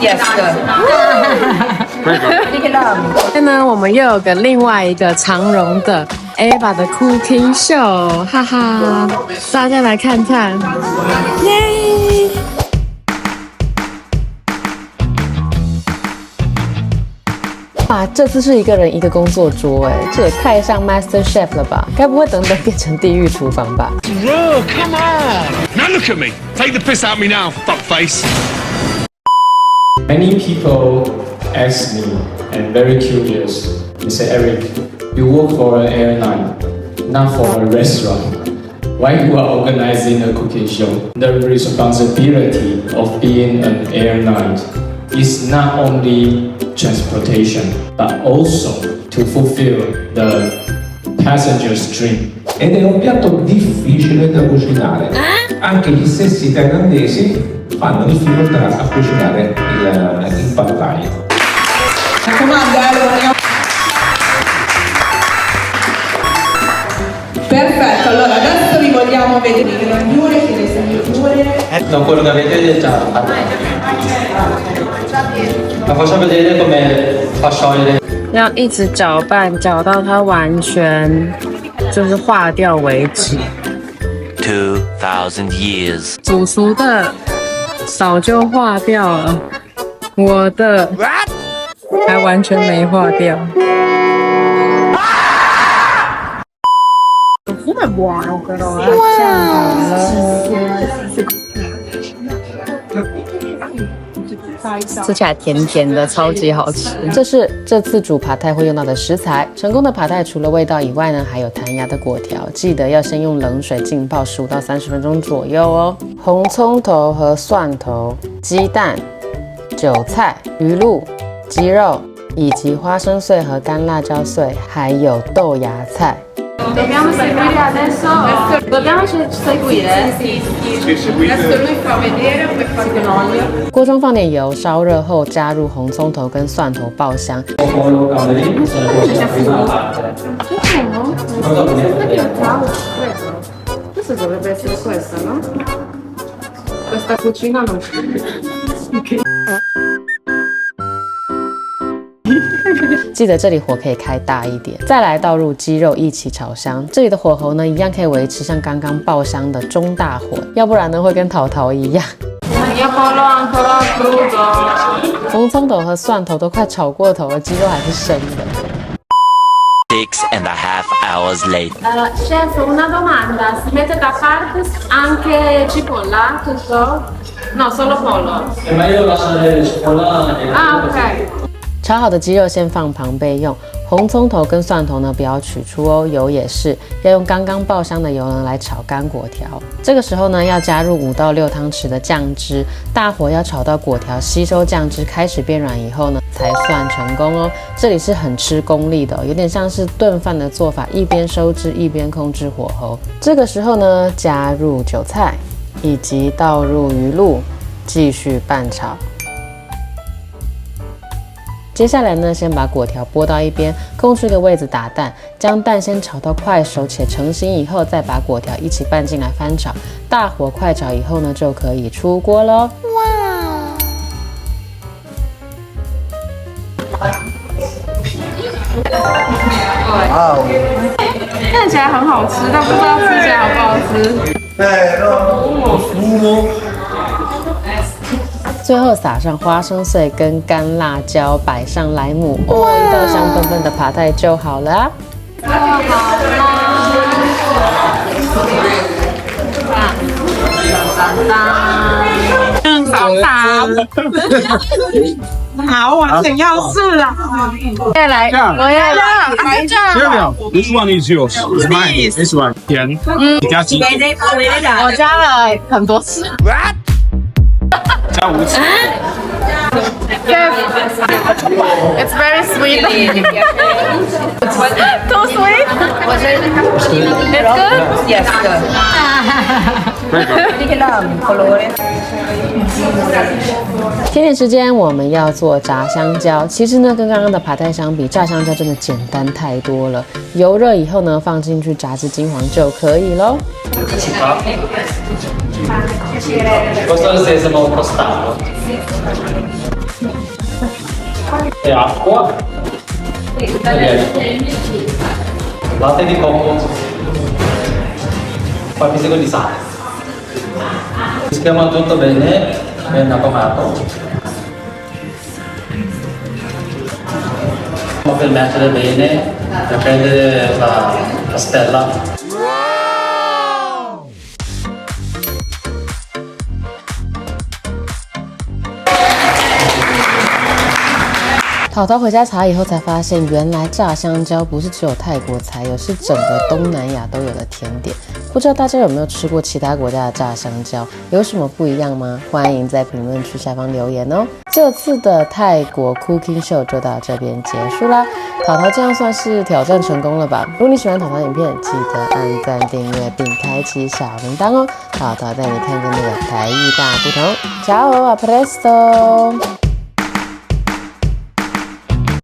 Yes, good. 现在呢，我们又有个另外一个长荣的 Eva 的 Cooking Show， 哈哈，大家来看看，耶！哇，这次是一个人一个工作桌，这也太像 Master Chef 了吧？该不会等等变成地狱厨房吧 Bro, come on! Now look at me. Take the piss out of me now, fuckface. Many people ask me, and very curious, they say, Eric, you work for an airline, not for a restaurant. Why you are organizing a cooking show? The responsibility of being an airline is not only transportation, but also to fulfill the passenger's dream. Ed è un piatto difficile da cucinare. Anche gli stessi thailandesi fanno difficoltà a cucinare il pad thai. Perfetto, allora adesso vi vogliamo vedere le grandure, le segnature. Non quello che avete già fatto. Ma faccio vedere come fa sciogliere. 要一直搅拌，搅到它完全就是化掉为止。2,000 years. 主厨的早就化掉了，我的还完全没化掉。Come buono però, wow. 吃起来甜甜的，超级好吃。这是这次煮爬泰会用到的食材。成功的爬泰除了味道以外呢，还有弹牙的果条，记得要先用冷水浸泡15到30分钟左右哦。红葱头和蒜头、鸡蛋、韭菜、鱼露、鸡肉，以及花生碎和干辣椒碎，还有豆芽菜。Dobbiamo seguire adesso? Dobbiamo seguire? Adesso lui fa vedere, poi fa con olio. 锅中放点油，烧热后加入红葱头跟蒜头爆香。Questo dovrebbe essere questa, no? Questa cucina non c'è. 记得这里火可以开大一点，再来倒入鸡肉一起炒香。这里的火候呢，一样可以维持像刚刚爆香的中大火，要不然呢会跟桃桃一样。红葱头和蒜头都快炒过头了，鸡肉还是生的。6.5 hours later. Chef, una domanda. Si mette da parte anche cipolla? Tutto? No, solo pollo. Ma io lasciare cipolla. Ah, ok. 炒好的鸡肉先放旁备用，红葱头跟蒜头呢不要取出哦，油也是要用刚刚爆香的油呢来炒干果条。这个时候呢要加入5到6汤匙的酱汁，大火要炒到果条吸收酱汁开始变软以后呢才算成功哦。这里是很吃功力的，有点像是炖饭的做法，一边收汁一边控制火候。这个时候呢加入韭菜以及倒入鱼露，继续拌炒。接下来呢，先把果条拨到一边，空出一个位置打蛋，将蛋先炒到快熟且成型以后，再把果条一起拌进来翻炒，大火快炒以后呢，就可以出锅喽。哇！看起来很好吃，但不知道吃起来好不好吃。最后撒上花生碎跟干辣椒，摆上莱姆，一道香喷喷的爬泰就好了。做好了。好，我想要试啊！再来，我要来一个。Which one is yours? It's mine. This one. 甜。你加鸡。我加了很多次。加5次。It's very sweet. Too sweet. It's good. Yes, good. 甜点时间，我们要做炸香蕉。其实呢，跟刚刚的爬泰相比，炸香蕉真的简单太多了。油热以后呢，放进去炸至金黄就可以咯。Questo è il sesamo tostato. E acqua. Latte di cocco. Poi pizzico di sale. Mischiamo tutto bene, ben affumato. Per mettere bene, per prendere la stella. 淘淘回家查以后才发现，原来炸香蕉不是只有泰国才有，是整个东南亚都有的甜点。不知道大家有没有吃过其他国家的炸香蕉，有什么不一样吗？欢迎在评论区下方留言哦。这次的泰国 Cooking Show 就到这边结束啦。淘淘这样算是挑战成功了吧？如果你喜欢淘淘影片，记得按赞、订阅并开启小铃铛哦。淘淘带你看见那个台语大不同。Ciao, a presto!